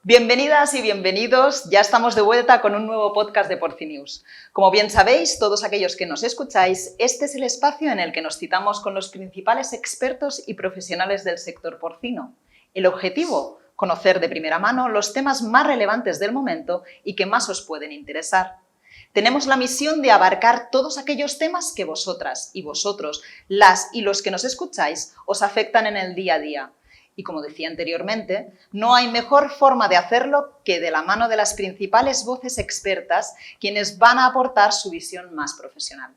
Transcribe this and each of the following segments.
Bienvenidas y bienvenidos, ya estamos de vuelta con un nuevo podcast de Porcinews. Como bien sabéis, todos aquellos que nos escucháis, este es el espacio en el que nos citamos con los principales expertos y profesionales del sector porcino. El objetivo, conocer de primera mano los temas más relevantes del momento y que más os pueden interesar. Tenemos la misión de abarcar todos aquellos temas que vosotras y vosotros, las y los que nos escucháis, os afectan en el día a día. Y como decía anteriormente, no hay mejor forma de hacerlo que de la mano de las principales voces expertas, quienes van a aportar su visión más profesional.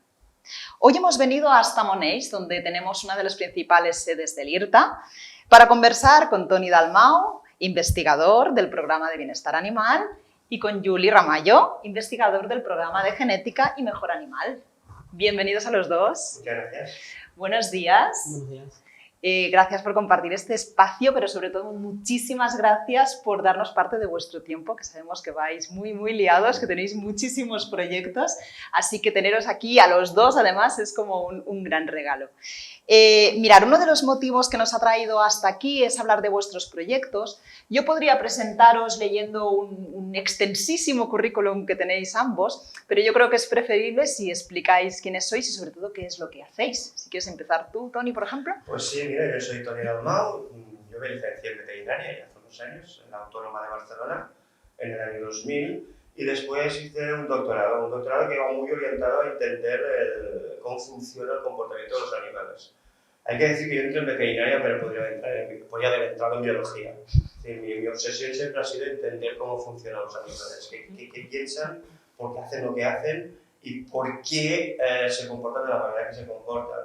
Hoy hemos venido hasta Moneix, donde tenemos una de las principales sedes del IRTA, para conversar con Toni Dalmau, investigador del Programa de Bienestar Animal, y con Juli Ramallo, investigador del Programa de Genética y Mejora Animal. Bienvenidos a los dos. Muchas gracias. Buenos días. Buenos días. Gracias por compartir este espacio, pero sobre todo muchísimas gracias por darnos parte de vuestro tiempo, que sabemos que vais muy liados, que tenéis muchísimos proyectos, así que teneros aquí a los dos además es como un gran regalo. Mirad, uno de los motivos que nos ha traído hasta aquí es hablar de vuestros proyectos. Yo podría presentaros leyendo un extensísimo currículum que tenéis ambos, pero yo creo que es preferible si explicáis quiénes sois y sobre todo qué es lo que hacéis. Si quieres empezar tú, Toni, por ejemplo. Pues sí, mira, yo soy Toni Dalmau, yo me licencié en veterinaria ya hace unos años en la Autónoma de Barcelona en el año 2000 y después hice un doctorado que va muy orientado a entender cómo funciona el comportamiento de los animales. Hay que decir que yo entré en veterinaria, pero podría haber entrado en biología. Es decir, mi obsesión siempre ha sido entender cómo funcionan los animales, qué piensan, por qué hacen lo que hacen y por qué se comportan de la manera que se comportan.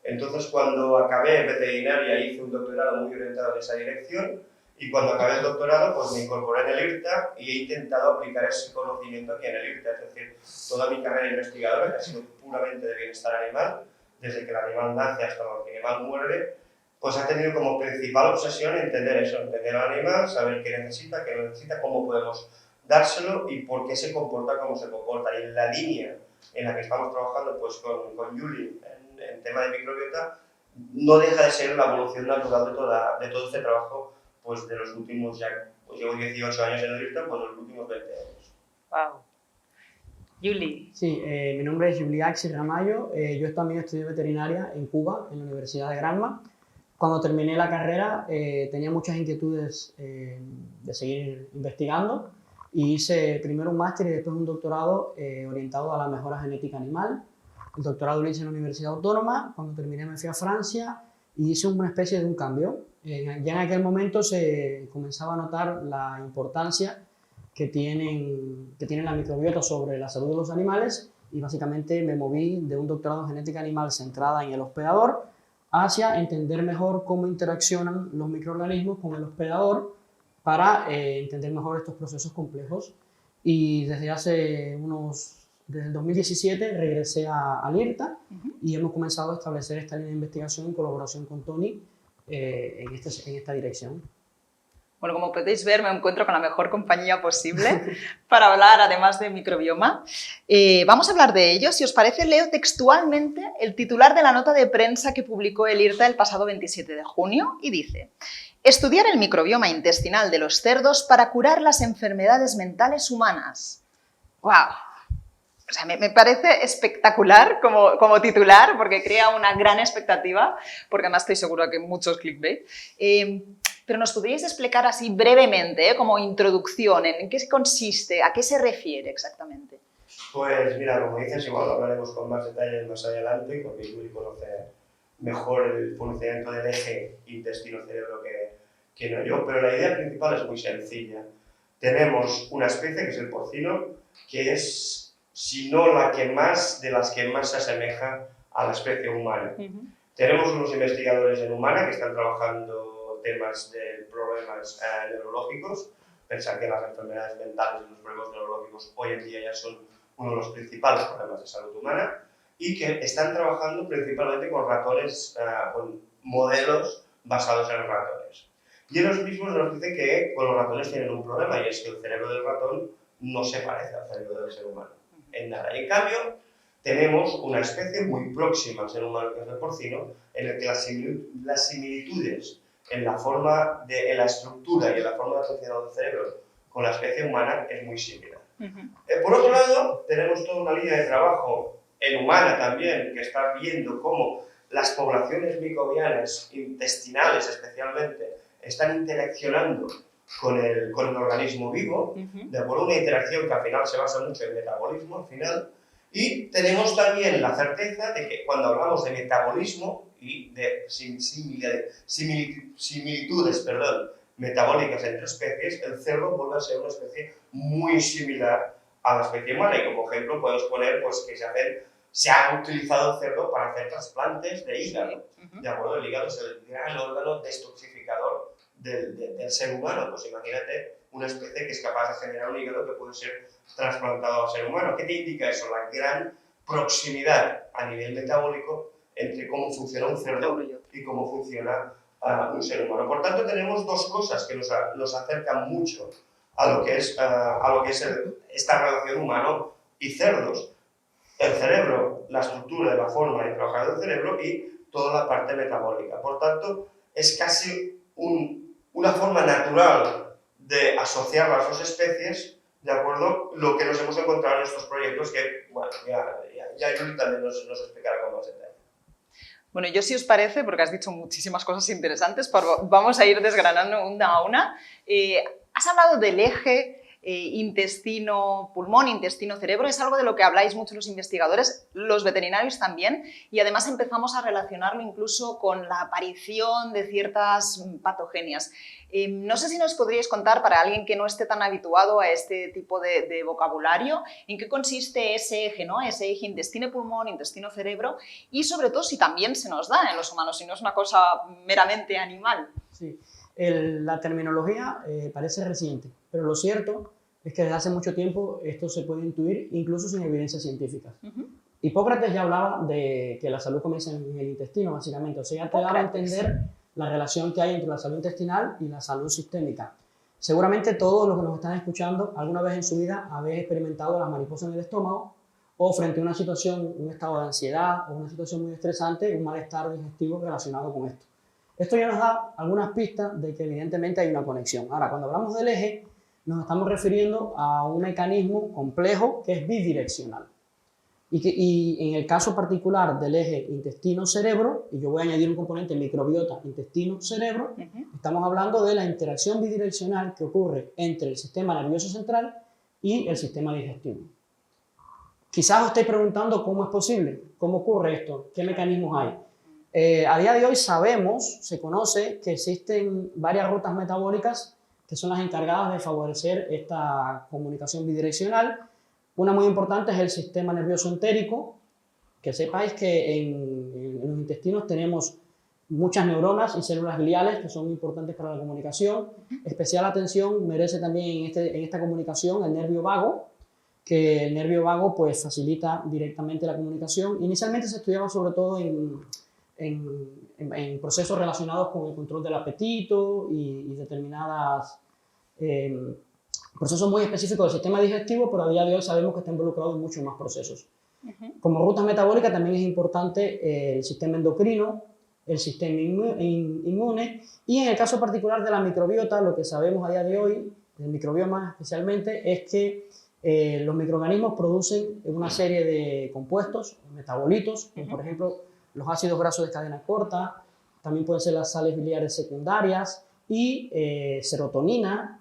Entonces, cuando acabé veterinaria, hice un doctorado muy orientado en esa dirección y cuando acabé el doctorado, pues me incorporé en el IRTA y he intentado aplicar ese conocimiento aquí en el IRTA. Es decir, toda mi carrera investigadora, que ha sido puramente de bienestar animal, desde que el animal nace hasta que el animal muere, pues ha tenido como principal obsesión entender eso, entender al animal, saber qué necesita, cómo podemos dárselo y por qué se comporta como se comporta. Y en la línea en la que estamos trabajando pues con Juli en tema de microbiota, no deja de ser la evolución natural de todo este trabajo pues de los últimos, ya pues llevo 18 años en el IRTA, pues los últimos 20 años. Wow. Juli. Sí, mi nombre es Juli Ramallo, yo también estudié veterinaria en Cuba, en la Universidad de Granma. Cuando terminé la carrera tenía muchas inquietudes de seguir investigando y hice primero un máster y después un doctorado orientado a la mejora genética animal. El doctorado lo hice en la Universidad Autónoma. Cuando terminé me fui a Francia y hice una especie de un cambio. Ya en aquel momento se comenzaba a notar la importancia que tienen la microbiota sobre la salud de los animales y básicamente me moví de un doctorado en genética animal centrada en el hospedador hacia entender mejor cómo interaccionan los microorganismos con el hospedador para entender mejor estos procesos complejos. Y desde el 2017 regresé al IRTA y hemos comenzado a establecer esta línea de investigación en colaboración con Toni en esta dirección. Bueno, como podéis ver, me encuentro con la mejor compañía posible para hablar, además de microbioma. Vamos a hablar de ello. Si os parece, leo textualmente el titular de la nota de prensa que publicó el IRTA el pasado 27 de junio y dice: estudiar el microbioma intestinal de los cerdos para curar las enfermedades mentales humanas. ¡Wow! O sea, me parece espectacular como titular porque crea una gran expectativa, porque además estoy segura que muchos clickbait. Pero nos podríais explicar así brevemente, como introducción, en qué consiste, a qué se refiere exactamente. Pues mira, como dices, igual hablaremos con más detalles más adelante, porque Juli conoce mejor el funcionamiento del eje intestino-cerebro que no yo, pero la idea principal es muy sencilla. Tenemos una especie, que es el porcino, que es, si no la que más, de las que más se asemeja a la especie humana. Tenemos unos investigadores en humana que están trabajando temas de problemas neurológicos. Pensar que las enfermedades mentales y los problemas neurológicos hoy en día ya son uno de los principales problemas de salud humana y que están trabajando principalmente con ratones, con modelos basados en ratones. Y ellos mismos nos dicen que con los ratones tienen un problema y es que el cerebro del ratón no se parece al cerebro del ser humano en nada. Y en cambio, tenemos una especie muy próxima al ser humano, que es el porcino, en el que las similitudes en la estructura y en la forma de funcionar del cerebro con la especie humana es muy similar. Por otro lado, tenemos toda una línea de trabajo en humana también, que está viendo cómo las poblaciones microbianas, intestinales especialmente, están interaccionando con el organismo vivo, de acuerdo, una interacción que al final se basa mucho en metabolismo, al final, y tenemos también la certeza de que cuando hablamos de metabolismo y de similitudes metabólicas entre especies, el cerdo vuelve a ser una especie muy similar a la especie humana, y como ejemplo podemos poner pues, que se ha utilizado el cerdo para hacer trasplantes de hígado. ¿De acuerdo? El hígado es el gran órgano detoxificador del ser humano. Pues imagínate una especie que es capaz de generar un hígado que puede ser trasplantado al ser humano. ¿Qué te indica eso? La gran proximidad a nivel metabólico entre cómo funciona un cerdo y cómo funciona un ser humano. Por tanto, tenemos dos cosas que nos acercan mucho a lo que es esta relación humano y cerdos. El cerebro, la estructura, la forma de trabajar del cerebro y toda la parte metabólica. Por tanto, es casi una forma natural de asociar las dos especies, ¿de acuerdo? Lo que nos hemos encontrado en estos proyectos que, bueno, ya Yuri también nos explicará con más detalle. Bueno, yo si os parece, porque has dicho muchísimas cosas interesantes, vamos a ir desgranando una a una. Has hablado del eje intestino-pulmón, intestino-cerebro, es algo de lo que habláis mucho los investigadores, los veterinarios también, y además empezamos a relacionarlo incluso con la aparición de ciertas patogenias. No sé si nos podríais contar, para alguien que no esté tan habituado a este tipo de vocabulario, en qué consiste ese eje, ¿no? Ese eje intestino-pulmón, intestino-cerebro, y sobre todo si también se nos da en los humanos, si no es una cosa meramente animal. Sí. La terminología parece reciente, pero lo cierto es que desde hace mucho tiempo esto se puede intuir incluso sin evidencias científicas. Hipócrates ya hablaba de que la salud comienza en el intestino, básicamente, o sea, ya te daba a entender la relación que hay entre la salud intestinal y la salud sistémica. Seguramente todos los que nos están escuchando alguna vez en su vida habéis experimentado las mariposas en el estómago o frente a una situación, un estado de ansiedad o una situación muy estresante, un malestar digestivo relacionado con esto. Esto ya nos da algunas pistas de que evidentemente hay una conexión. Ahora, cuando hablamos del eje, nos estamos refiriendo a un mecanismo complejo que es bidireccional. Y en el caso particular del eje intestino-cerebro, y yo voy a añadir un componente microbiota intestino-cerebro, estamos hablando de la interacción bidireccional que ocurre entre el sistema nervioso central y el sistema digestivo. Quizás os estéis preguntando cómo es posible, cómo ocurre esto, qué mecanismos hay. A día de hoy se conoce que existen varias rutas metabólicas que son las encargadas de favorecer esta comunicación bidireccional. Una muy importante es el sistema nervioso entérico, que sepáis que en los intestinos tenemos muchas neuronas y células gliales que son importantes para la comunicación. Especial atención merece también en esta comunicación el nervio vago, que el nervio vago pues, facilita directamente la comunicación. Inicialmente se estudiaba sobre todo en procesos relacionados con el control del apetito y determinados procesos muy específicos del sistema digestivo, pero a día de hoy sabemos que está involucrado en muchos más procesos. Como rutas metabólicas también es importante el sistema endocrino, el sistema inmune y en el caso particular de la microbiota, lo que sabemos a día de hoy, del microbioma especialmente, es que los microorganismos producen una serie de compuestos, metabolitos, como por ejemplo los ácidos grasos de cadena corta, también pueden ser las sales biliares secundarias y serotonina,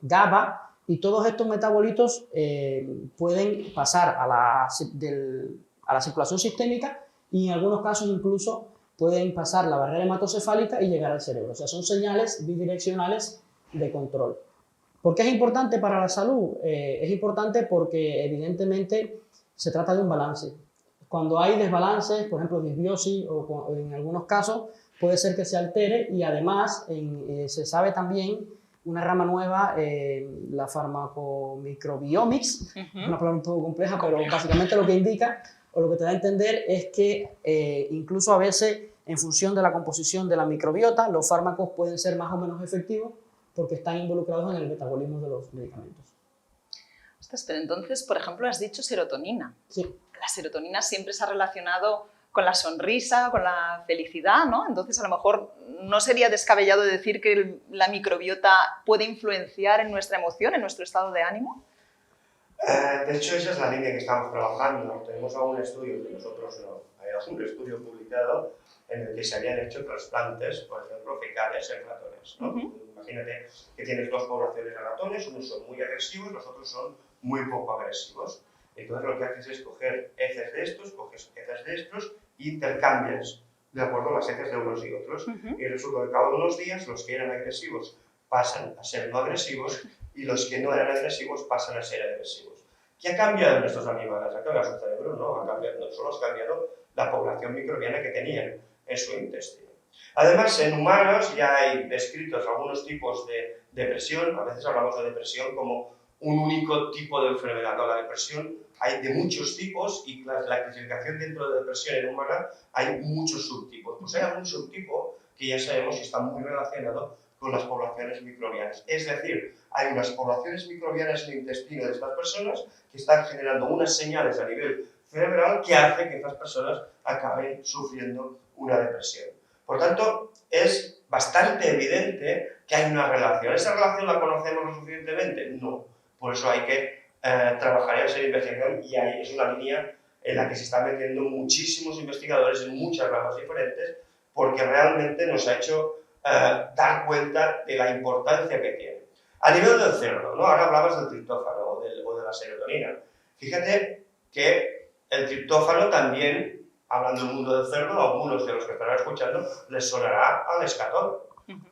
GABA, y todos estos metabolitos pueden pasar a la circulación sistémica y en algunos casos incluso pueden pasar la barrera hematocefálica y llegar al cerebro. O sea, son señales bidireccionales de control. ¿Por qué es importante para la salud? Es importante porque evidentemente se trata de un balance. Cuando hay desbalances, por ejemplo disbiosis o en algunos casos, puede ser que se altere y además se sabe también una rama nueva, la farmacomicrobiomics, una palabra un poco compleja, pero básicamente lo que indica o lo que te da a entender es que incluso a veces en función de la composición de la microbiota, los fármacos pueden ser más o menos efectivos porque están involucrados en el metabolismo de los medicamentos. Ostras, pero entonces, por ejemplo, has dicho serotonina. Sí. La serotonina siempre se ha relacionado con la sonrisa, con la felicidad, ¿no? Entonces, a lo mejor no sería descabellado decir que la microbiota puede influenciar en nuestra emoción, en nuestro estado de ánimo. De hecho, esa es la línea que estamos trabajando. Tenemos algún estudio que nosotros no. Hay algún estudio publicado en el que se habían hecho trasplantes, por ejemplo, fecales en ratones, ¿no? Imagínate que tienes dos poblaciones de ratones, unos son muy agresivos, los otros son muy poco agresivos. Entonces lo que haces es coger heces de estos, coges heces de estos e intercambias, de acuerdo, las heces de unos y otros. Y resulta que cada unos días los que eran agresivos pasan a ser no agresivos y los que no eran agresivos pasan a ser agresivos. ¿Qué ha cambiado en estos animales? ¿Ha cambiado su cerebro? No, ha cambiado, no solo ha cambiado la población microbiana que tenían en su intestino. Además, en humanos ya hay descritos algunos tipos de depresión. A veces hablamos de depresión como un único tipo de enfermedad. No, la depresión hay de muchos tipos y la clasificación dentro de depresión en humana hay muchos subtipos. Pues hay algún subtipo que ya sabemos que está muy relacionado con las poblaciones microbianas. Es decir, hay unas poblaciones microbianas en el intestino de estas personas que están generando unas señales a nivel cerebral que hace que estas personas acaben sufriendo una depresión. Por tanto, es bastante evidente que hay una relación. ¿Esa relación la conocemos lo suficientemente? No. Por eso hay que trabajar en esa investigación y ahí es una línea en la que se están metiendo muchísimos investigadores en muchas ramas diferentes porque realmente nos ha hecho dar cuenta de la importancia que tiene. A nivel del cerdo, ¿no? Ahora hablabas del triptófano o de la serotonina. Fíjate que el triptófano también, hablando del mundo del cerdo, a algunos de los que estarán escuchando les sonará al escatol.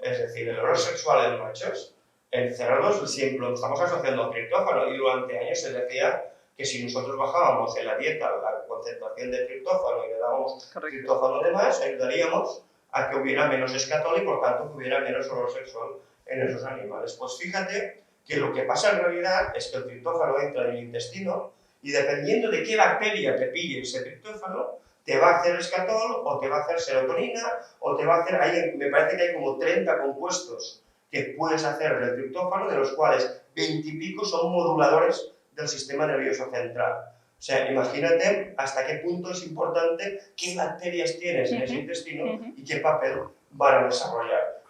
Es decir, el error sexual en machos, en cerdos siempre lo estamos asociando al triptófano y durante años se decía que si nosotros bajábamos en la dieta la concentración de triptófano y le dábamos triptófano de más, ayudaríamos a que hubiera menos escatol y por tanto que hubiera menos error sexual en esos animales. Pues fíjate que lo que pasa en realidad es que el triptófano entra en el intestino y dependiendo de qué bacteria te pille ese triptófano, te va a hacer escatol o te va a hacer serotonina o te va a hacer, me parece que hay como 30 compuestos que puedes hacer del triptófano, de los cuales 20 y pico son moduladores del sistema nervioso central. O sea, imagínate hasta qué punto es importante qué bacterias tienes en ese intestino y qué papel van a desarrollar.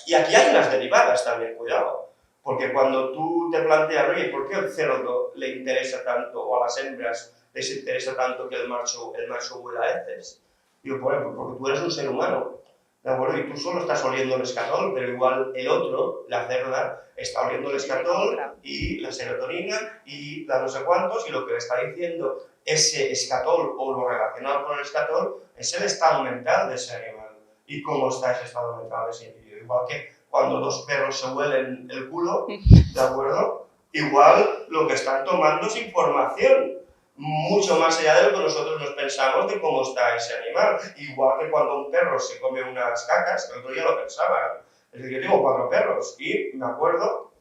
Y aquí hay unas derivadas también, cuidado. Porque cuando tú te planteas, oye, ¿por qué al cerdo le interesa tanto, o a las hembras les interesa tanto que el macho huela heces? Digo, bueno, porque tú eres un ser humano, ¿de acuerdo? Y tú solo estás oliendo el escatol, pero igual el otro, la cerda, está oliendo el escatol y la serotonina y la no sé cuántos, y lo que le está diciendo ese escatol o lo relacionado con el escatol es el estado mental de ese animal. ¿Y cómo está ese estado mental de ese individuo? Igual que cuando dos perros se huelen el culo, ¿de acuerdo? Igual lo que están tomando es información mucho más allá de lo que nosotros nos pensamos de cómo está ese animal. Igual que cuando un perro se come unas cacas, el otro día lo pensaba. Es decir, yo tengo 4 perros y me acuerdo,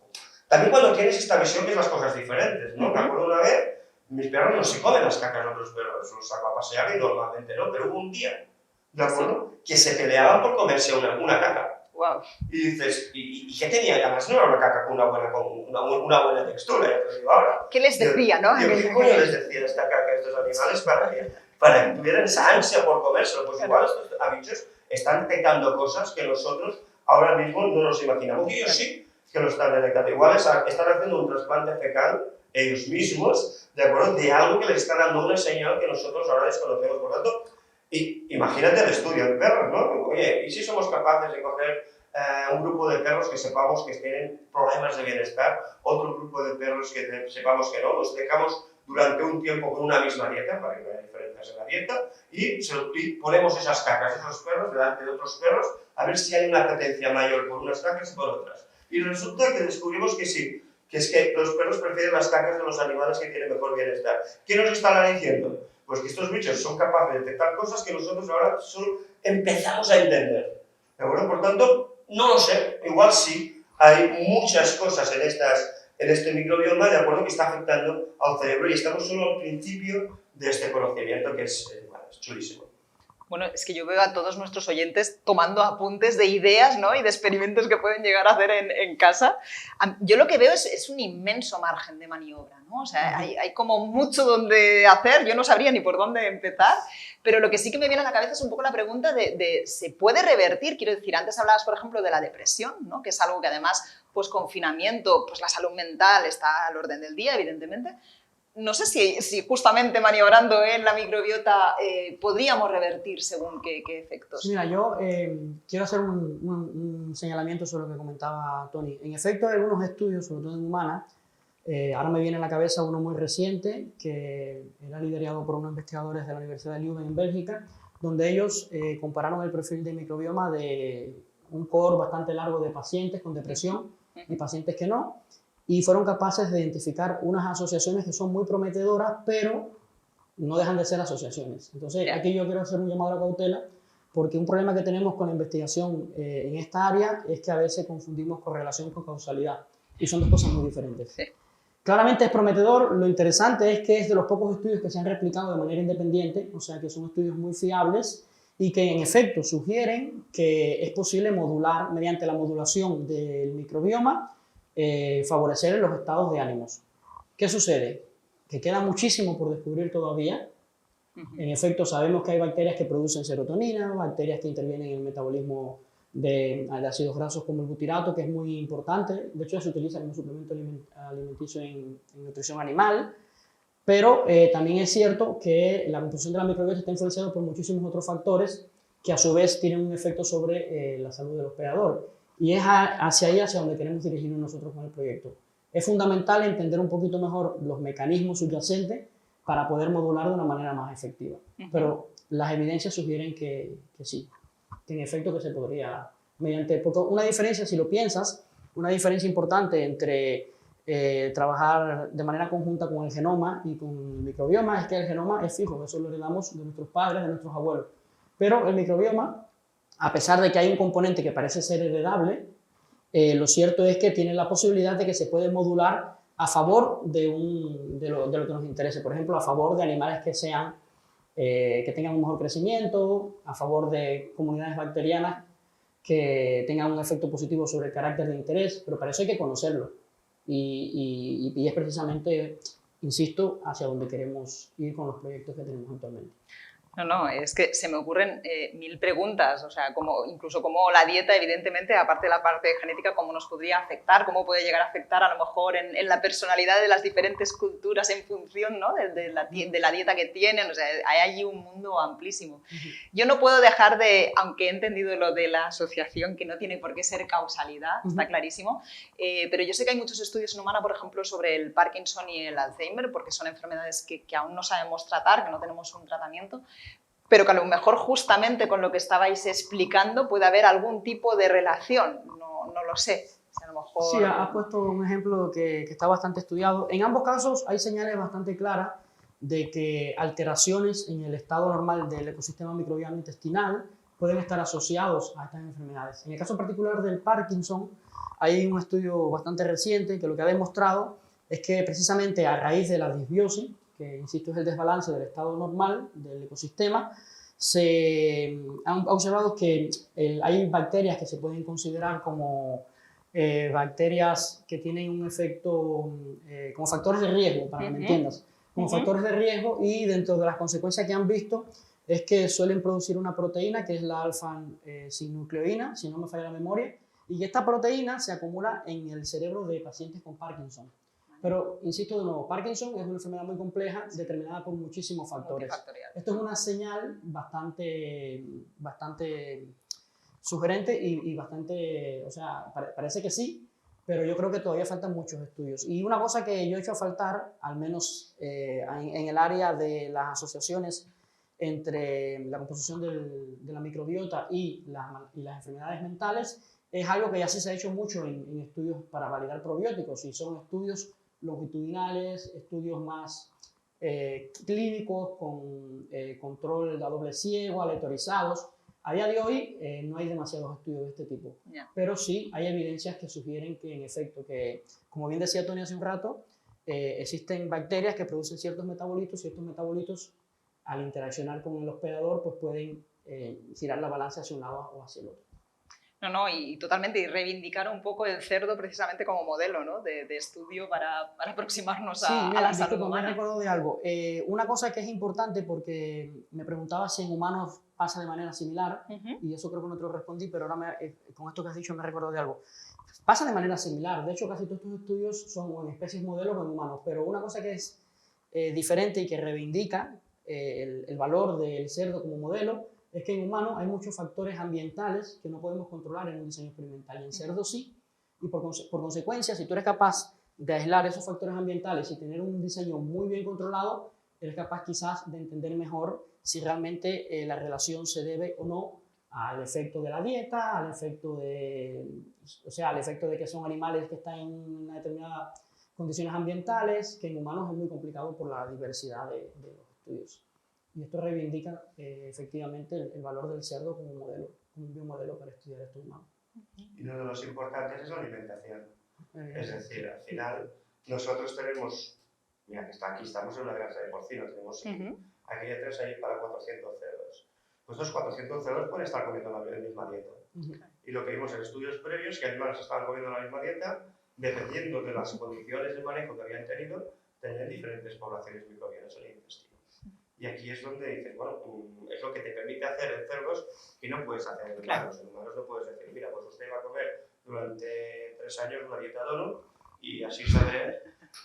también cuando tienes esta visión ves las cosas diferentes, ¿no? Me acuerdo una vez, mis perros no se comen las cacas de otros perros, los saco a pasear y normalmente no, pero hubo un día, ¿de acuerdo? Que se peleaban por comerse una caca. Wow. Y dices, ¿y qué tenía? Además no era una caca con una buena textura. Digo, ahora, ¿qué les decía, no? ¿Qué coño les decía esta caca a estos animales para que tuvieran esa ansia por comérselo? Pues igual estos bichos están detectando cosas que nosotros ahora mismo no nos imaginamos. Y ellos sí que lo están detectando. Igual están haciendo un trasplante fecal ellos mismos, ¿de acuerdo? De algo que les está dando una señal que nosotros ahora desconocemos. Por tanto, imagínate el estudio de perros, ¿no? Oye, ¿y si somos capaces de coger un grupo de perros que sepamos que tienen problemas de bienestar, otro grupo de perros que sepamos que no, los dejamos durante un tiempo con una misma dieta, para que no haya diferencias en la dieta, y ponemos esas cacas de esos perros delante de otros perros, a ver si hay una apetencia mayor por unas cacas y por otras. Y resulta que descubrimos que sí, que es que los perros prefieren las cacas de los animales que tienen mejor bienestar. ¿Qué nos están diciendo? Pues que estos bichos son capaces de detectar cosas que nosotros ahora solo empezamos a entender. ¿De acuerdo? Por tanto, no lo sé, igual sí, hay muchas cosas en este microbioma, de acuerdo, que está afectando al cerebro y estamos solo al principio de este conocimiento que es chulísimo. Bueno, es que yo veo a todos nuestros oyentes tomando apuntes de ideas, ¿no? Y de experimentos que pueden llegar a hacer en casa. Yo lo que veo es un inmenso margen de maniobra, ¿no? O sea, hay como mucho donde hacer, yo no sabría ni por dónde empezar, Pero lo que sí que me viene a la cabeza es un poco la pregunta de ¿se puede revertir? Quiero decir, antes hablabas, por ejemplo, de la depresión, ¿no? Que es algo que además, pues confinamiento, pues la salud mental está al orden del día, evidentemente. No sé si justamente maniobrando en la microbiota podríamos revertir según qué efectos. Sí, mira, yo quiero hacer un señalamiento sobre lo que comentaba Tony. En efecto, hay algunos estudios, sobre todo en humanas, ahora me viene a la cabeza uno muy reciente, que era liderado por unos investigadores de la Universidad de Leuven en Bélgica, donde ellos compararon el perfil de microbioma de un cohort bastante largo de pacientes con depresión y pacientes que no, y fueron capaces de identificar unas asociaciones que son muy prometedoras, pero no dejan de ser asociaciones. Entonces, aquí yo quiero hacer un llamado a la cautela, porque un problema que tenemos con la investigación en esta área es que a veces confundimos correlación con causalidad, y son dos cosas muy diferentes. Sí. Claramente es prometedor, lo interesante es que es de los pocos estudios que se han replicado de manera independiente, o sea que son estudios muy fiables y que en efecto sugieren que es posible modular, mediante la modulación del microbioma, favorecer los estados de ánimos. ¿Qué sucede? Que queda muchísimo por descubrir todavía. En efecto, sabemos que hay bacterias que producen serotonina, bacterias que intervienen en el metabolismo de ácidos grasos como el butirato, que es muy importante. De hecho, se utiliza como suplemento alimenticio en nutrición animal. Pero también es cierto que la composición de la microbiota está influenciada por muchísimos otros factores que a su vez tienen un efecto sobre la salud del hospedador. Y es hacia ahí hacia donde queremos dirigirnos nosotros con el proyecto. Es fundamental entender un poquito mejor los mecanismos subyacentes para poder modular de una manera más efectiva. Pero las evidencias sugieren que sí, que en efecto que se podría, porque una diferencia, si lo piensas, una diferencia importante entre trabajar de manera conjunta con el genoma y con el microbioma es que el genoma es fijo, eso lo heredamos de nuestros padres, de nuestros abuelos. Pero el microbioma, a pesar de que hay un componente que parece ser heredable, lo cierto es que tiene la posibilidad de que se puede modular a favor de lo que nos interese. Por ejemplo, a favor de animales que tengan un mejor crecimiento, a favor de comunidades bacterianas que tengan un efecto positivo sobre el carácter de interés, pero para eso hay que conocerlo. Y es precisamente, insisto, hacia donde queremos ir con los proyectos que tenemos actualmente. No, es que se me ocurren 1000 preguntas, o sea, incluso cómo la dieta, evidentemente, aparte de la parte genética, cómo nos podría afectar, cómo puede llegar a afectar a lo mejor en la personalidad de las diferentes culturas en función, ¿no? de la dieta que tienen, o sea, hay allí un mundo amplísimo. Yo no puedo dejar de, aunque he entendido lo de la asociación, que no tiene por qué ser causalidad, está clarísimo, pero yo sé que hay muchos estudios en humana, por ejemplo, sobre el Parkinson y el Alzheimer, porque son enfermedades que aún no sabemos tratar, que no tenemos un tratamiento, pero que a lo mejor justamente con lo que estabais explicando puede haber algún tipo de relación, no lo sé. O sea, a lo mejor... Sí, has puesto un ejemplo que está bastante estudiado. En ambos casos hay señales bastante claras de que alteraciones en el estado normal del ecosistema microbiano intestinal pueden estar asociados a estas enfermedades. En el caso particular del Parkinson, hay un estudio bastante reciente que lo que ha demostrado es que precisamente a raíz de la disbiosis, que insisto es el desbalance del estado normal del ecosistema, se han observado que hay bacterias que se pueden considerar como bacterias que tienen un efecto como factores de riesgo, para que me entiendas, como factores de riesgo, y dentro de las consecuencias que han visto es que suelen producir una proteína que es la alfa-sinucleína, si no me falla la memoria, y esta proteína se acumula en el cerebro de pacientes con Parkinson. Pero, insisto de nuevo, Parkinson es una enfermedad muy compleja, determinada por muchísimos factores. Esto es una señal bastante sugerente y bastante, o sea, parece que sí, pero yo creo que todavía faltan muchos estudios. Y una cosa que yo he hecho a faltar, al menos en el área de las asociaciones entre la composición de la microbiota y las enfermedades mentales, es algo que ya sí se ha hecho mucho en estudios para validar probióticos, y son estudios longitudinales, estudios más clínicos con control a doble ciego, aleatorizados. A día de hoy no hay demasiados estudios de este tipo, pero sí hay evidencias que sugieren que en efecto, que como bien decía Tony hace un rato, existen bacterias que producen ciertos metabolitos, y estos metabolitos al interaccionar con el hospedador pues pueden girar la balanza hacia un lado o hacia el otro. No, y totalmente, y reivindicar un poco el cerdo precisamente como modelo, ¿no? de estudio para aproximarnos Sí, a mira, la salud disculpa, me humana. recuerdo de algo. Una cosa que es importante porque me preguntaba si en humanos pasa de manera similar, y eso creo que no te lo respondí, pero ahora con esto que has dicho me recuerdo de algo. Pasa de manera similar, de hecho casi todos estos estudios son en especies modelos o en humanos, pero una cosa que es diferente y que reivindica el valor del cerdo como modelo es que en humanos hay muchos factores ambientales que no podemos controlar en un diseño experimental, y en cerdo sí, y por consecuencia, si tú eres capaz de aislar esos factores ambientales y tener un diseño muy bien controlado, eres capaz quizás de entender mejor si realmente la relación se debe o no al efecto de la dieta, al efecto al efecto de que son animales que están en una determinada condiciones ambientales, que en humanos es muy complicado por la diversidad de los estudios. Y esto reivindica efectivamente el valor del cerdo como modelo, como un biomodelo para estudiar estos humanos. Y uno de los importantes es la alimentación. Es decir, al final nosotros tenemos, mira que aquí estamos en una granja de porcino, tenemos aquí detrás hay para 400 cerdos. Pues estos 400 cerdos pueden estar comiendo la misma dieta. Y lo que vimos en estudios previos, que animales estaban comiendo la misma dieta, dependiendo de las condiciones de manejo que habían tenido, tenían diferentes poblaciones microbianas en el intestino. Y aquí es donde dices, bueno, es lo que te permite hacer en cerdos que no puedes hacer en humanos. En humanos no puedes decir, mira, pues usted va a comer durante 3 años una dieta donut y así sabré,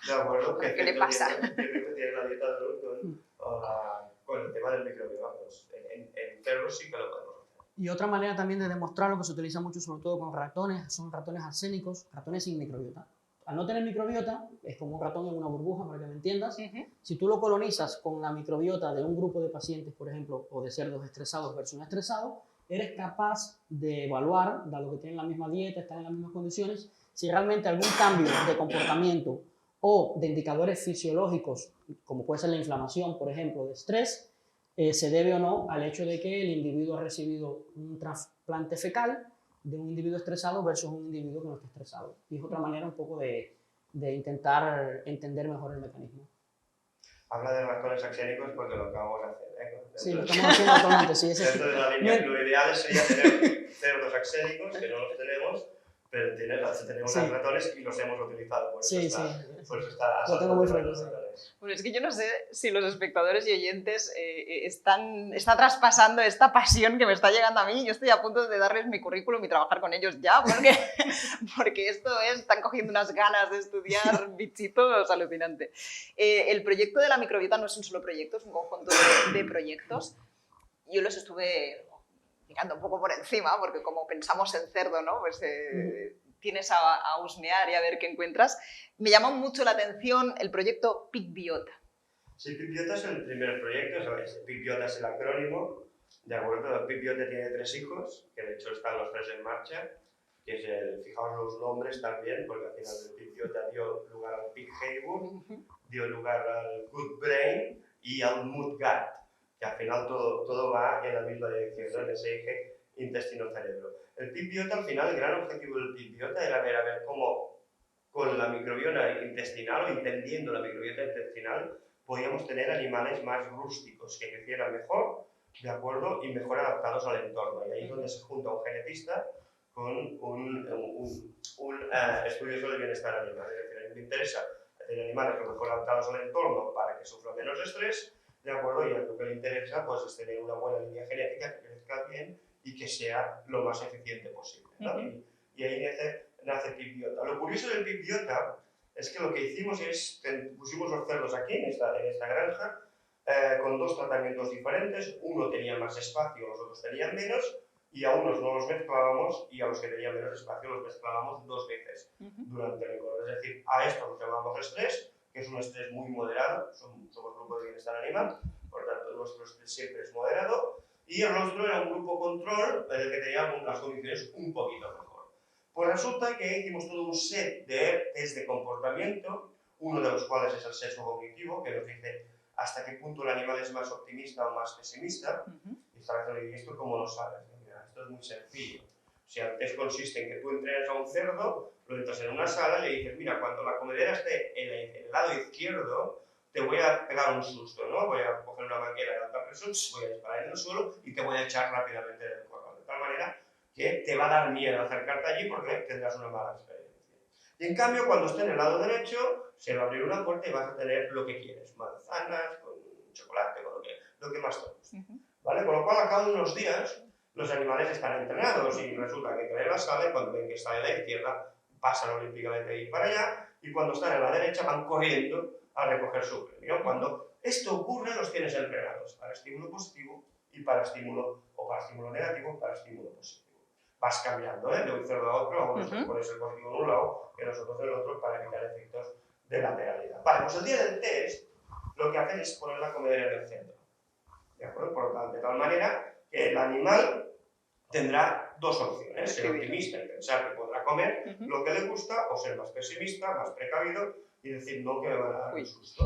de acuerdo, ¿Qué le pasa? tiene la dieta donut con el tema del microbioma. Pues en cerdos sí que lo podemos hacer. Y otra manera también de demostrarlo, que se utiliza mucho sobre todo con ratones, son ratones arsénicos, ratones sin microbiota. Al no tener microbiota, es como un ratón en una burbuja, para que me entiendas. Si tú lo colonizas con la microbiota de un grupo de pacientes, por ejemplo, o de cerdos estresados versus no estresados, eres capaz de evaluar, dado que tienen la misma dieta, están en las mismas condiciones, si realmente algún cambio de comportamiento o de indicadores fisiológicos, como puede ser la inflamación, por ejemplo, de estrés, se debe o no al hecho de que el individuo ha recibido un trasplante fecal de un individuo estresado versus un individuo que no está estresado. Y es otra manera un poco de intentar entender mejor el mecanismo. Habla de ratones axénicos porque lo acabamos de hacer. Sí, lo estamos haciendo actualmente. Sí, dentro de la línea, lo ideal sería tener cerdos axénicos, que no los tenemos, pero tenemos los ratones y los hemos utilizado. Por eso está lo tengo muy fresco. Bueno, es que yo no sé si los espectadores y oyentes está traspasando esta pasión que me está llegando a mí. Yo estoy a punto de darles mi currículum y trabajar con ellos ya, porque están cogiendo unas ganas de estudiar bichitos alucinante. El proyecto de la microbiota no es un solo proyecto, es un conjunto de proyectos. Yo los estuve mirando un poco por encima, porque como pensamos en cerdo, ¿no? Pues tienes a husmear y a ver qué encuentras. Me llamó mucho la atención el proyecto PicBiota. Sí, PicBiota es el primer proyecto, ¿sabes? PicBiota es el acrónimo, ¿de acuerdo? PicBiota tiene 3 hijos, que de hecho están los 3 en marcha, que es fijaos los nombres también, porque al final el PicBiota dio lugar al PicHaywood, dio lugar al Good Brain y al Mood Gut, que al final todo va en la misma dirección, ¿no? En ese eje intestino-cerebro. El PicBiota, al final, el gran objetivo del PicBiota era ver cómo con la microbiota intestinal o entendiendo la microbiota intestinal podíamos tener animales más rústicos, que crecieran mejor, ¿de acuerdo? Y mejor adaptados al entorno. Y ahí es donde se junta un genetista con un estudioso del bienestar animal. Es decir, a mí me interesa tener animales lo mejor adaptados al entorno para que sufran menos estrés, ¿de acuerdo? Y a lo que le interesa pues, es tener una buena línea genética que crezca bien y que sea lo más eficiente posible, ¿no? Y ahí nace PicBiota. Lo curioso del PicBiota es que lo que hicimos es, pusimos los cerdos aquí, en esta granja, con 2 tratamientos diferentes. Uno tenía más espacio, los otros tenían menos, y a unos no los mezclábamos y a los que tenían menos espacio los mezclábamos 2 veces durante el engorde. Es decir, a esto lo llamamos estrés, que es un estrés muy moderado, somos grupo de bienestar animal, por tanto nuestro estrés siempre es moderado, y el otro era un grupo control en el que teníamos las condiciones un poquito mejor. Pues resulta que hicimos todo un set de test de comportamiento, uno de los cuales es el sesgo cognitivo, que nos dice hasta qué punto el animal es más optimista o más pesimista. Y esto cómo lo sabes. Mira, esto es muy sencillo. O sea, el test consiste en que tú entrenas a un cerdo, lo entras en una sala y le dices, mira, cuando la comedera esté en el lado izquierdo, te voy a pegar un susto, ¿no? Voy a coger una manguera de alta presión, voy a disparar en el suelo y te voy a echar rápidamente del corral. De tal manera que te va a dar miedo acercarte allí porque tendrás una mala experiencia. Y en cambio, cuando esté en el lado derecho, se va a abrir una puerta y vas a tener lo que quieres, manzanas, con chocolate, con lo que más te guste. ¿Vale? Con lo cual, a cabo de unos días, los animales están entrenados y resulta que entran en la sala y cuando ven que está en la izquierda, pasan olímpicamente de ir para allá y cuando están en la derecha van corriendo a recoger su premio. Cuando esto ocurre, los tienes entrenados para estímulo positivo y para estímulo negativo, para estímulo positivo. Vas cambiando, de un cerdo a otro, a uno se pones el positivo en un lado y nosotros en el otro para evitar efectos de lateralidad. Vale, pues el día del test lo que hacen es poner la comedera en el centro. ¿De acuerdo? Por lo tanto, de tal manera que el animal tendrá dos opciones, ser optimista y pensar que podrá comer lo que le gusta, o ser más pesimista, más precavido y decir no, que me van a dar un susto.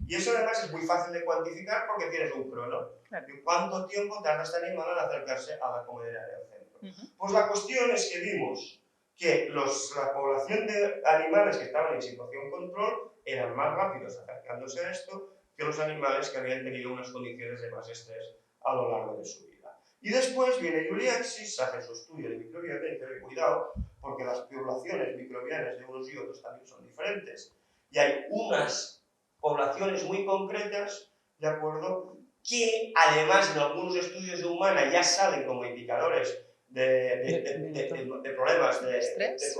Y eso además es muy fácil de cuantificar porque tienes un crono. ¿De cuánto tiempo tarda este animal en acercarse a la comedera del centro? Pues la cuestión es que vimos que la población de animales que estaban en situación control eran más rápidos acercándose a esto que los animales que habían tenido unas condiciones de más estrés a lo largo de su vida. Y después viene Juliaksis, hace su estudio de microbiota y dice, cuidado, porque las poblaciones microbianas de unos y otros también son diferentes. Y hay unas poblaciones muy concretas, ¿de acuerdo?, que además en algunos estudios de humana ya salen como indicadores de problemas de estrés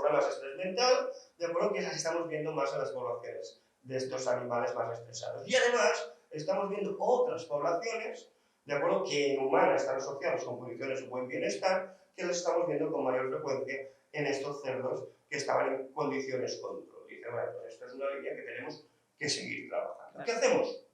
mental, ¿de acuerdo?, que las estamos viendo más en las poblaciones de estos animales más estresados. Y además estamos viendo otras poblaciones, de acuerdo, que en humana están asociados con condiciones de buen bienestar, que las estamos viendo con mayor frecuencia en estos cerdos que estaban en condiciones control. Y dice, bueno, pues esta es una línea que tenemos que seguir trabajando. ¿Qué hacemos?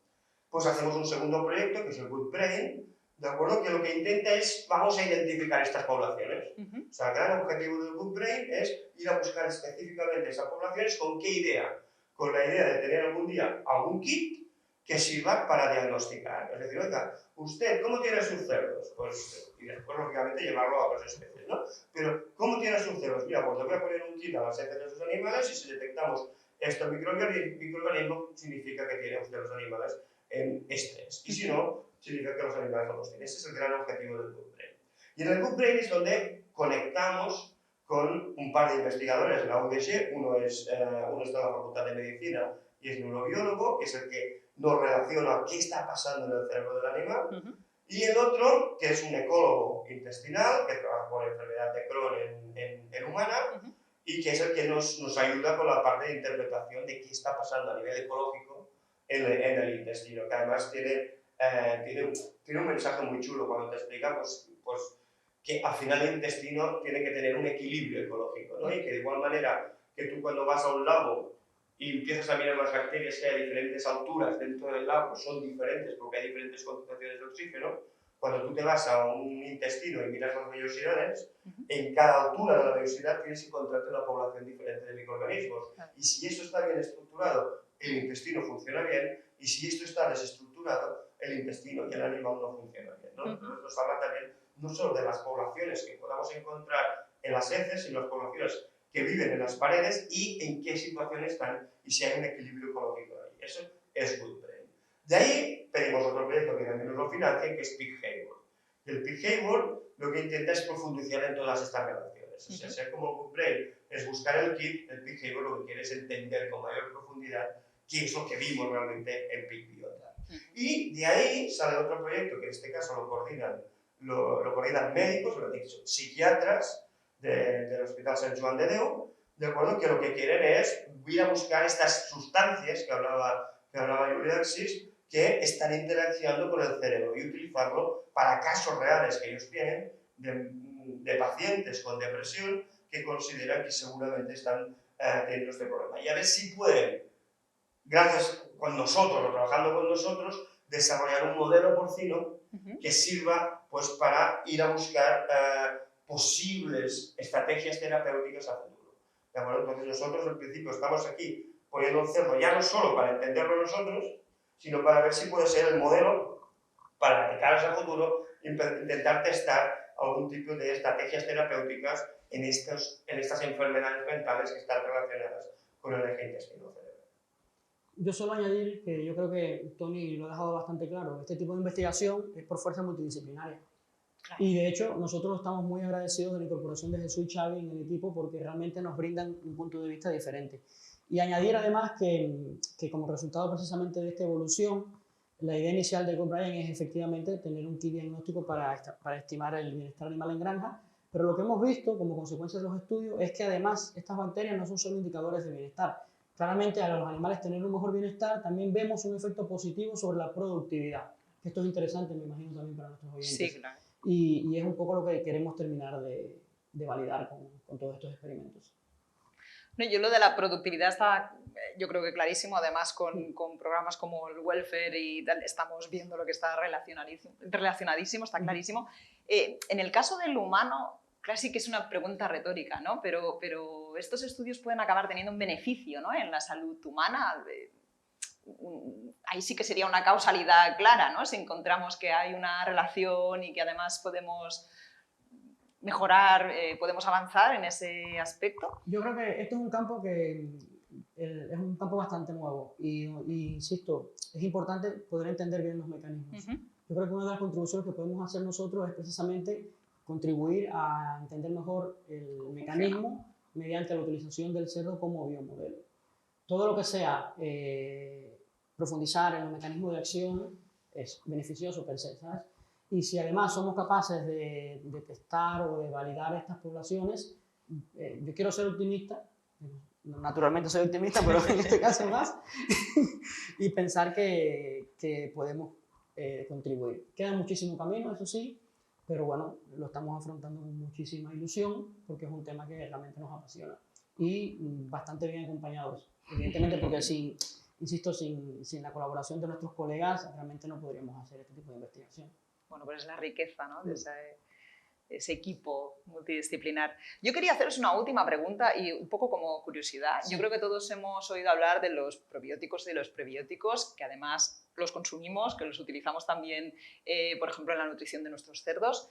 Pues hacemos un segundo proyecto, que es el Good Brain, ¿de acuerdo?, que lo que intenta es, vamos a identificar estas poblaciones. O sea, el gran objetivo del Good Brain es ir a buscar específicamente esas poblaciones. ¿Con qué idea? Con la idea de tener algún día algún kit que sirva para diagnosticar. Es decir, oiga, ¿usted cómo tiene sus cerdos? Pues, y después, lógicamente, llevarlo a otras especies, ¿no? Pero, ¿cómo tiene sus cerdos? Mira, pues le voy a poner un kit a las heces de sus animales y si detectamos este microorganismo, significa que tiene usted los animales en estrés. Y si no, significa que los animales no los tienen. Ese es el gran objetivo del Good Brain. Y en el Good Brain es donde conectamos con un par de investigadores de la UDG. Uno está en la Facultad de Medicina y es neurobiólogo, que es el que nos relaciona qué está pasando en el cerebro del animal. Y el otro, que es un ecólogo intestinal, que trabaja con la enfermedad de Crohn en humana, y que es el que nos ayuda con la parte de interpretación de qué está pasando a nivel ecológico en el intestino, que además tiene un mensaje muy chulo cuando te explica pues, que al final el intestino tiene que tener un equilibrio ecológico, ¿no? Y que de igual manera que tú cuando vas a un lago y empiezas a mirar las bacterias que hay a diferentes alturas dentro del lago, son diferentes porque hay diferentes concentraciones de oxígeno. Cuando tú te vas a un intestino y miras las vellosidades, en cada altura de la vellosidad tienes que encontrarte una población diferente de microorganismos. Y si esto está bien estructurado, el intestino funciona bien, y si esto está desestructurado, el intestino y el animal no funcionan bien, ¿no? Entonces nos habla también no solo de las poblaciones que podamos encontrar en las heces, sino las poblaciones que viven en las paredes y en qué situación están y si hay un equilibrio ecológico ahí. Eso es Good Brain. De ahí pedimos otro proyecto que también nos lo financia, que es Behavior. El Behavior lo que intenta es profundizar en todas estas relaciones. O sea, ser como Good Brain es buscar el kit, el Behavior lo que quiere es entender con mayor profundidad qué es lo que vimos realmente en Big Biota. Y de ahí sale otro proyecto que en este caso lo coordinan médicos, lo he dicho, psiquiatras del Hospital Sant Joan de Déu, de acuerdo, que lo que quieren es ir a buscar estas sustancias que hablaba Juliaksis, que están interaccionando con el cerebro y utilizarlo para casos reales que ellos tienen de pacientes con depresión que consideran que seguramente están teniendo este problema. Y a ver si pueden, gracias con nosotros o trabajando con nosotros, desarrollar un modelo porcino que sirva pues, para ir a buscar posibles estrategias terapéuticas a futuro. ¿De acuerdo? Entonces nosotros al principio estamos aquí poniendo un cerdo ya no solo para entenderlo nosotros, sino para ver si puede ser el modelo para que cara a futuro intentar testar algún tipo de estrategias terapéuticas en estas enfermedades mentales que están relacionadas con el eje intestino-cerebro. Yo suelo añadir que yo creo que Tony lo ha dejado bastante claro. Este tipo de investigación es por fuerza multidisciplinaria. Claro. Y de hecho, nosotros estamos muy agradecidos de la incorporación de Jesús y Xavi en el equipo porque realmente nos brindan un punto de vista diferente. Y añadir además que como resultado precisamente de esta evolución, la idea inicial de GoBrian es efectivamente tener un kit diagnóstico para estimar el bienestar animal en granja, pero lo que hemos visto como consecuencia de los estudios es que además estas bacterias no son solo indicadores de bienestar. Claramente a los animales tener un mejor bienestar también vemos un efecto positivo sobre la productividad. Esto es interesante, me imagino, también para nuestros oyentes. Sí, claro. Y es un poco lo que queremos terminar de validar con todos estos experimentos. No, yo lo de la productividad está, yo creo que clarísimo, además con programas como el welfare y tal, estamos viendo lo que está relacionadísimo, está clarísimo. En el caso del humano, claro, sí que es una pregunta retórica, ¿no? Pero estos estudios pueden acabar teniendo un beneficio, ¿no?, en la salud humana. Ahí sí que sería una causalidad clara, ¿no?, si encontramos que hay una relación y que además podemos mejorar, podemos avanzar en ese aspecto. Yo creo que esto es un campo es un campo bastante nuevo y insisto, es importante poder entender bien los mecanismos. Yo creo que una de las contribuciones que podemos hacer nosotros es precisamente contribuir a entender mejor el mecanismo mediante la utilización del cerdo como biomodelo. Todo lo que sea profundizar en los mecanismos de acción es beneficioso per se, ¿sabes? Y si además somos capaces de testar o de validar estas poblaciones, yo quiero ser optimista, naturalmente soy optimista, pero en este caso más, y pensar que podemos contribuir. Queda muchísimo camino, eso sí, pero bueno, lo estamos afrontando con muchísima ilusión porque es un tema que realmente nos apasiona y bastante bien acompañados, evidentemente porque insisto, sin la colaboración de nuestros colegas realmente no podríamos hacer este tipo de investigación. Bueno, pues es la riqueza, ¿no?, de ese equipo multidisciplinar. Yo quería haceros una última pregunta y un poco como curiosidad. Sí. Yo creo que todos hemos oído hablar de los probióticos y de los prebióticos, que además los consumimos, que los utilizamos también, por ejemplo, en la nutrición de nuestros cerdos.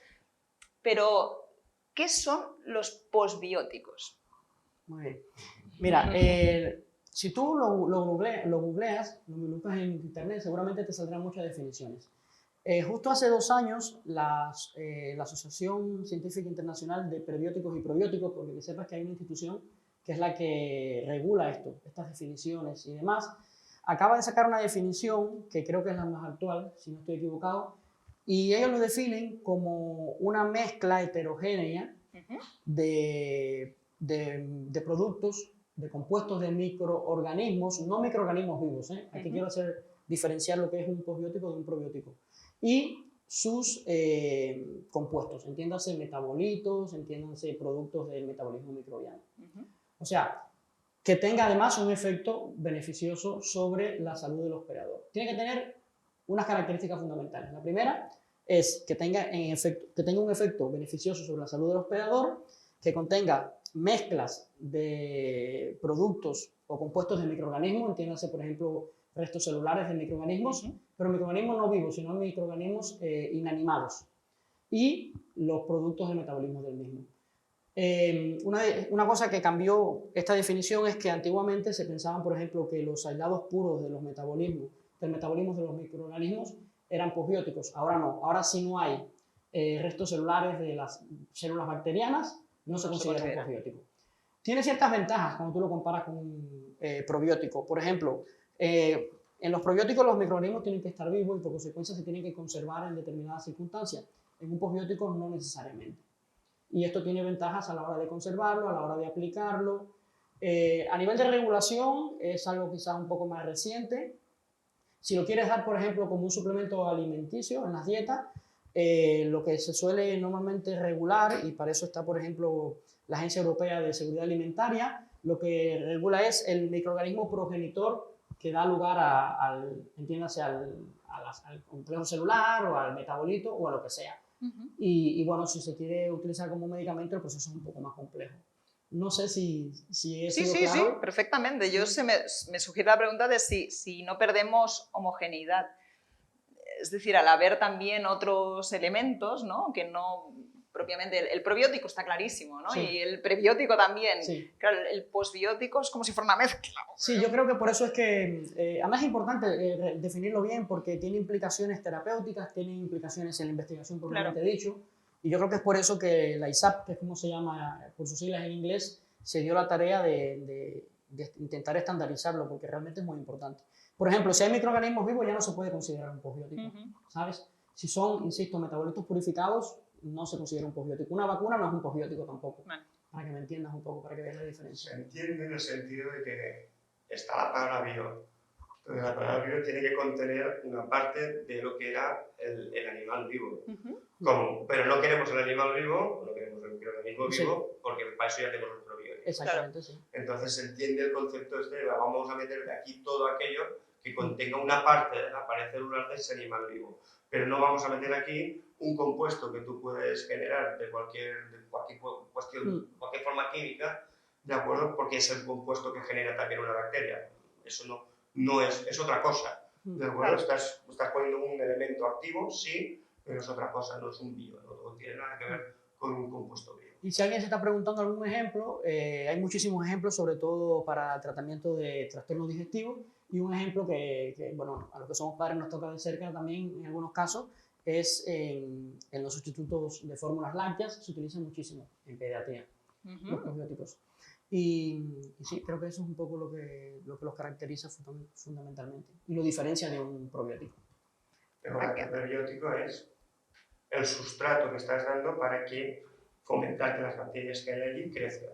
Pero, ¿qué son los posbióticos? Muy bien. Mira, si tú lo googleas en internet, seguramente te saldrán muchas definiciones. Justo hace 2 años, la Asociación Científica Internacional de Prebióticos y Probióticos, porque que sepas que hay una institución que es la que regula estas definiciones y demás, acaba de sacar una definición que creo que es la más actual, si no estoy equivocado, y ellos lo definen como una mezcla heterogénea de productos, de compuestos de microorganismos, no microorganismos vivos, Aquí quiero diferenciar lo que es un posbiótico de un probiótico, y sus compuestos, entiéndase metabolitos, entiéndase productos del metabolismo microbiano. O sea, que tenga además un efecto beneficioso sobre la salud del hospedador. Tiene que tener unas características fundamentales. La primera es que tenga un efecto beneficioso sobre la salud del hospedador, que contenga mezclas de productos o compuestos de microorganismos, entiéndase, por ejemplo, restos celulares de microorganismos, pero microorganismos no vivos, sino microorganismos inanimados, y los productos del metabolismo del mismo. Una cosa que cambió esta definición es que antiguamente se pensaban, por ejemplo, que los aislados puros de los metabolismos, del metabolismo de los microorganismos eran posbióticos. Ahora no, ahora si no hay restos celulares de las células bacterianas, no se considera un posbiótico. Tiene ciertas ventajas cuando tú lo comparas con un probiótico. Por ejemplo, en los probióticos los microorganismos tienen que estar vivos y por consecuencia se tienen que conservar en determinadas circunstancias. En un posbiótico no necesariamente. Y esto tiene ventajas a la hora de conservarlo, a la hora de aplicarlo. A nivel de regulación es algo quizás un poco más reciente. Si lo quieres dar, por ejemplo, como un suplemento alimenticio en las dietas, lo que se suele normalmente regular, y para eso está, por ejemplo, la Agencia Europea de Seguridad Alimentaria, lo que regula es el microorganismo progenitor que da lugar al complejo celular o al metabolito o a lo que sea. Y bueno, si se quiere utilizar como medicamento, el proceso es un poco más complejo. No sé si es claro. Sí, perfectamente. Yo me sugiere la pregunta de si no perdemos homogeneidad. Es decir, al haber también otros elementos, ¿no?, que no propiamente... El probiótico está clarísimo, ¿no? Sí. Y el prebiótico también. Sí. Claro, el posbiótico es como si fuera una mezcla. Sí, yo creo que por eso es que... además es importante definirlo bien porque tiene implicaciones terapéuticas, tiene implicaciones en la investigación propiamente dicho. Y yo creo que es por eso que la ISAP, que es como se llama por sus siglas en inglés, se dio la tarea de intentar estandarizarlo, porque realmente es muy importante. Por ejemplo, si hay microorganismos vivos ya no se puede considerar un posbiótico, ¿sabes? Si son, insisto, metabolitos purificados, no se considera un posbiótico. Una vacuna no es un posbiótico tampoco. Vale. Para que me entiendas un poco, para que veas la diferencia. Se entiende en el sentido de que está la palabra bio. Entonces, la palabra bio tiene que contener una parte de lo que era el animal vivo. Como, pero no queremos el animal vivo, no queremos el microorganismo vivo, porque para eso ya tenemos los probióticos. Exactamente, sí. Entonces se entiende el concepto este de vamos a meter de aquí todo aquello que contenga una parte de la pared celular de ese animal vivo. Pero no vamos a meter aquí un compuesto que tú puedes generar de cualquier forma química, ¿de acuerdo? Porque es el compuesto que genera también una bacteria. Eso no es otra cosa, ¿de acuerdo? Estás poniendo un elemento activo, sí, pero es otra cosa, no es un bio, no tiene nada que ver con un compuesto bio. Y si alguien se está preguntando algún ejemplo, hay muchísimos ejemplos, sobre todo para tratamiento de trastornos digestivos, y un ejemplo que, bueno, a los que somos padres nos toca de cerca también en algunos casos, es en los sustitutos de fórmulas lácteas, se utilizan muchísimo en pediatría, los probióticos. Y sí, creo que eso es un poco lo que los caracteriza fundamentalmente y lo diferencia de un probiótico. Pero el probiótico es el sustrato que estás dando para que fomentar que las bacterias que hay allí crezcan.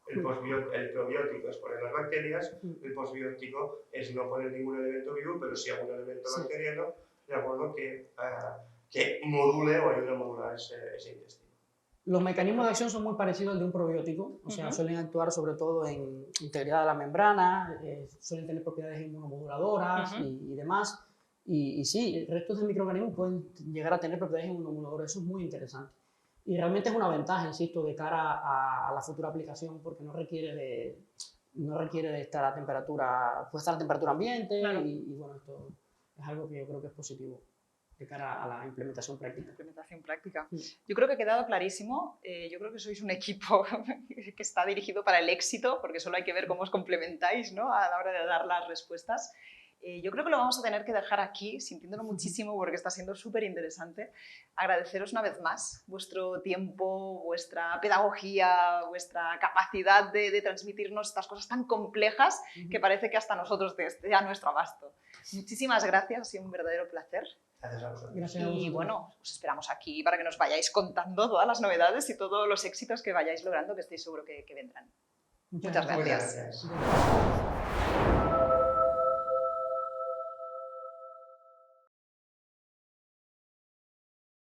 El probiótico es poner las bacterias, el posbiótico es no poner ningún elemento vivo, pero sí algún elemento bacteriano, de acuerdo, que module o ayude a modular ese intestino. Los mecanismos de acción son muy parecidos al de un probiótico, o sea, suelen actuar sobre todo en integridad de la membrana, suelen tener propiedades inmunomoduladoras y demás. Y sí, restos de microorganismos pueden llegar a tener propiedades inmunomoduladoras, eso es muy interesante. Y realmente es una ventaja, insisto, de cara a la futura aplicación, porque no requiere de estar a temperatura, puede estar a temperatura ambiente, claro. y bueno, esto es algo que yo creo que es positivo de cara a la implementación práctica. Implementación práctica. Yo creo que ha quedado clarísimo. Yo creo que sois un equipo que está dirigido para el éxito, porque solo hay que ver cómo os complementáis, ¿no?, a la hora de dar las respuestas. Yo creo que lo vamos a tener que dejar aquí, sintiéndolo muchísimo porque está siendo súper interesante. Agradeceros una vez más vuestro tiempo, vuestra pedagogía, vuestra capacidad de transmitirnos estas cosas tan complejas que parece que hasta nosotros esté a nuestro abasto. Muchísimas gracias, ha sido un verdadero placer. Gracias a vosotros. Gracias a vosotros. Y bueno, os esperamos aquí para que nos vayáis contando todas las novedades y todos los éxitos que vayáis logrando, que estoy seguro que vendrán. Muchas gracias. Muchas gracias.